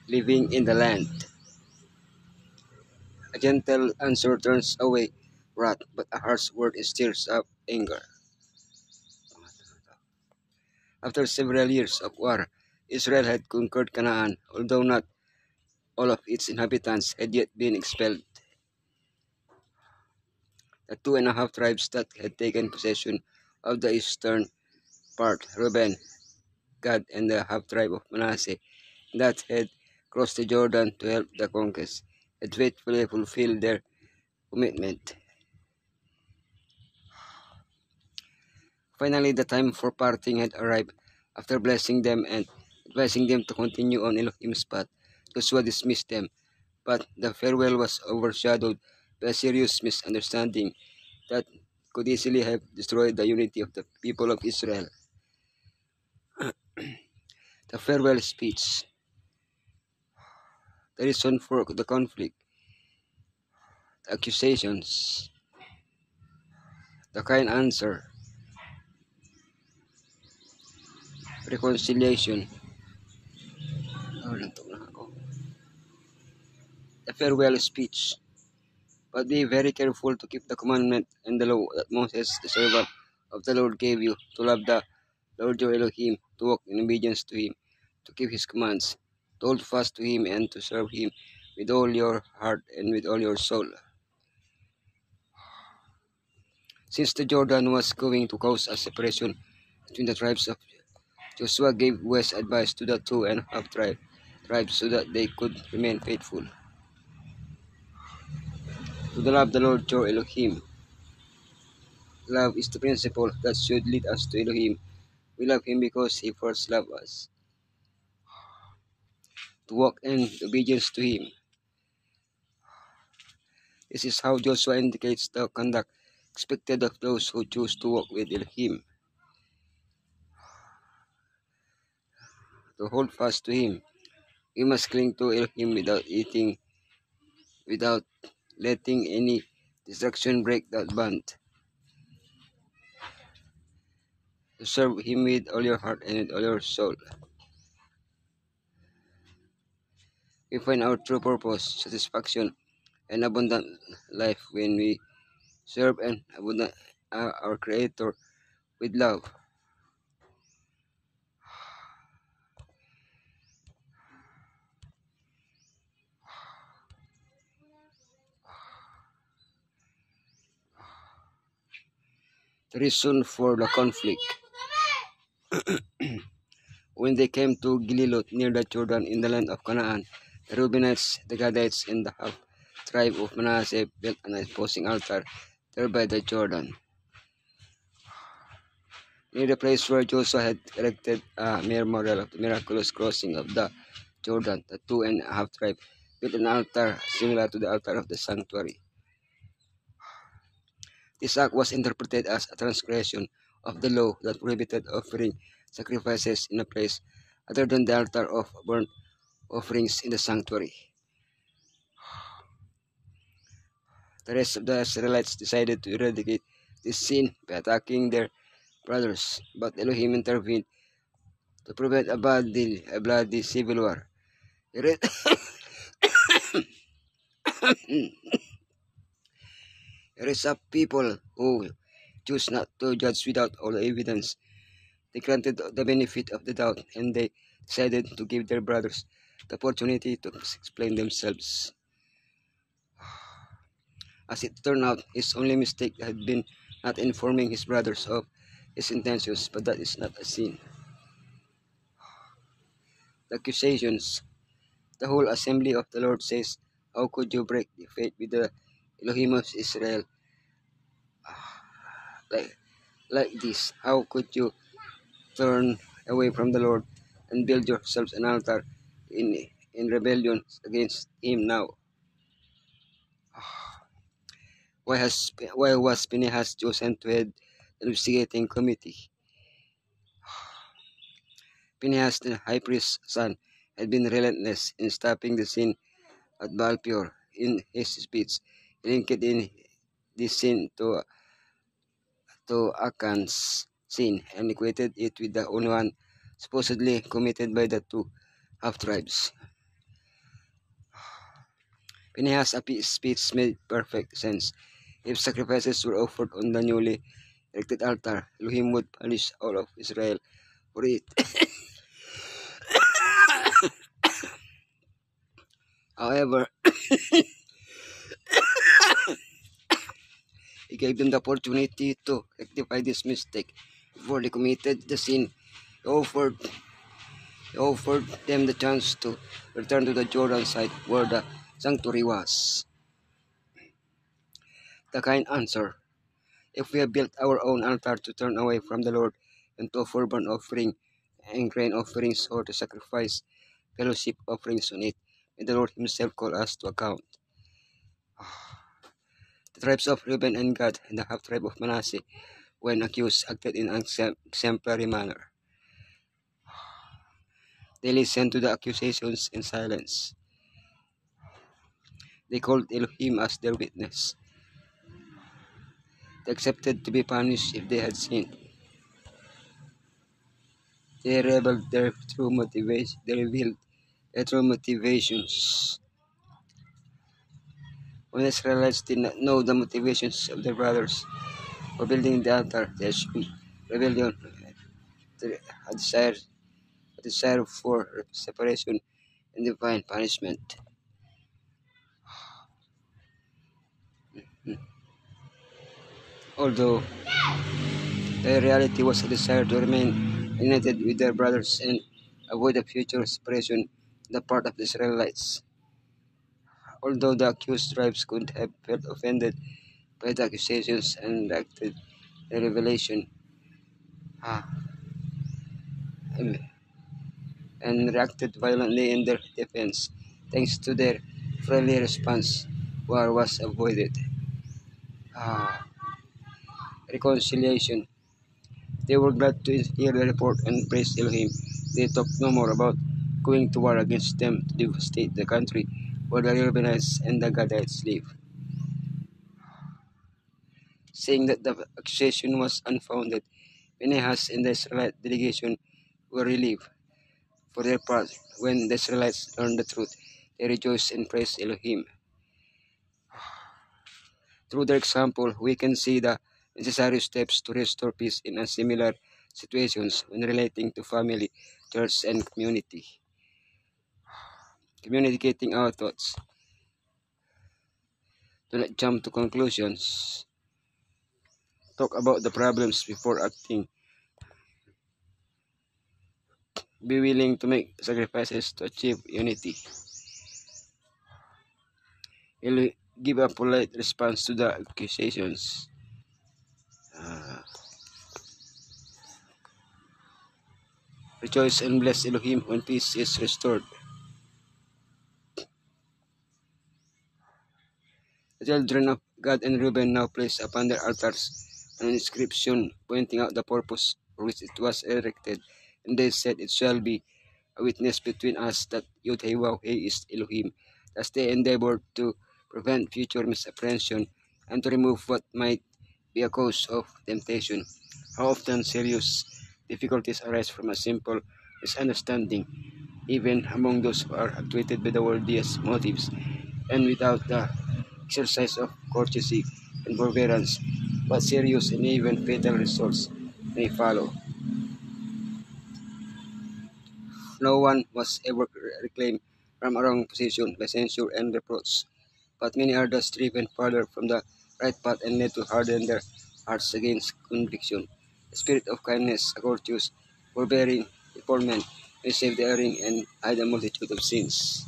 living in the land. A gentle answer turns away wrath, but a harsh word stirs up anger. After several years of war, Israel had conquered Canaan, although not all of its inhabitants had yet been expelled. The 2.5 tribes that had taken possession of the eastern part, Reuben, Gad, and the half-tribe of Manasseh, that had crossed the Jordan to help the conquest, had faithfully fulfilled their commitment. Finally, the time for parting had arrived. After blessing them and advising them to continue on Elohim's path, Joshua dismissed them, but the farewell was overshadowed by a serious misunderstanding that could easily have destroyed the unity of the people of Israel. The farewell speech, the reason for the conflict, the accusations, the kind answer, reconciliation. The farewell speech. But be very careful to keep the commandment and the law that Moses, the servant of the Lord, gave you, to love the Lord your Elohim, to walk in obedience to him, to keep his commands, to hold fast to him, and to serve him with all your heart and with all your soul. Since the Jordan was going to cause a separation between the tribes of Joshua gave wise advice to the 2.5 tribes so that they could remain faithful to the love the Lord your Elohim. Love is the principle that should lead us to Elohim. We love him because he first loved us. To walk in obedience to him. This is how Joshua indicates the conduct expected of those who choose to walk with him. To hold fast to him. We must cling to Elohim without letting any distraction break that bond. To serve him with all your heart and with all your soul. We find our true purpose, satisfaction, and abundant life when we serve and abundant our Creator with love. The reason for the conflict. When they came to Gililot near the Jordan in the land of Canaan, the Reubenites, the Gadites, and the half-tribe of Manasseh built an opposing altar there by the Jordan, near the place where Joshua had erected a memorial of the miraculous crossing of the Jordan. The 2.5 tribes built an altar similar to the altar of the sanctuary. This act was interpreted as a transgression of the law that prohibited offering sacrifices in a place other than the altar of burnt offerings in the sanctuary. The rest of the Israelites decided to eradicate this sin by attacking their brothers, but Elohim intervened to prevent a bloody civil war. There is a people who choose not to judge without all the evidence. They granted the benefit of the doubt, and they decided to give their brothers the opportunity to explain themselves. As it turned out, his only mistake had been not informing his brothers of his intentions, but that is not a sin. The accusations. The whole assembly of the Lord says, "How could you break the faith with the Elohim of Israel like this? How could you turn away from the Lord and build yourselves an altar in rebellion against him now? Why was Phinehas chosen to head the investigating committee? Phinehas, the high priest's son, had been relentless in stopping the sin at Baal Peor. In his speech, he linked in this sin to Achan's sin and equated it with the only one supposedly committed by the two half-tribes. Phinehas' speech made perfect sense. If sacrifices were offered on the newly erected altar, Elohim would punish all of Israel for it. However, he gave them the opportunity to rectify this mistake before they committed the sin. He offered them the chance to return to the Jordan side where the sanctuary was. The kind answer: if we have built our own altar to turn away from the Lord and to offer burnt offering and grain offerings or to sacrifice fellowship offerings on it, may the Lord himself call us to account. The tribes of Reuben and Gad and the half-tribe of Manasseh, when accused, acted in an exemplary manner. They listened to the accusations in silence. They called Elohim as their witness. They accepted to be punished if they had sinned. They revealed their true motivations. When the Israelites did not know the motivations of their brothers for building the altar, they assumed rebellion, a desire for separation and divine punishment. Although the reality was a desire to remain united with their brothers and avoid a future separation on the part of the Israelites. Although the accused tribes could have felt offended by the accusations and reacted the revelation, and reacted violently in their defense, thanks to their friendly response, war was avoided. Reconciliation. They were glad to hear the report and praised Elohim. They talked no more about going to war against them to devastate the country where the Reubenites and the Gadites live. Saying that the accusation was unfounded, Phinehas and the Israelite delegation were relieved. For their part, when the Israelites learned the truth, they rejoiced and praised Elohim. Through their example, we can see the necessary steps to restore peace in similar situations when relating to family, church, and community. Communicating our thoughts. Do not jump to conclusions. Talk about the problems before acting. Be willing to make sacrifices to achieve unity. Give a polite response to the accusations. Rejoice and bless Elohim when peace is restored. The children of Gad and Reuben now place upon their altars an inscription pointing out the purpose for which it was erected, and they said, "It shall be a witness between us that Yod-Heh-Waw-Heh is Elohim." Thus they endeavored to prevent future misapprehension and to remove what might be a cause of temptation. How often serious difficulties arise from a simple misunderstanding, even among those who are actuated by the worldliest motives, and without the exercise of courtesy and forbearance, but serious and even fatal results may follow. No one was ever reclaimed from a wrong position by censure and reproach, but many are thus driven farther from the right path and led to harden their hearts against conviction. The spirit of kindness, a courteous, forbearing reformment may save the erring and hide a multitude of sins.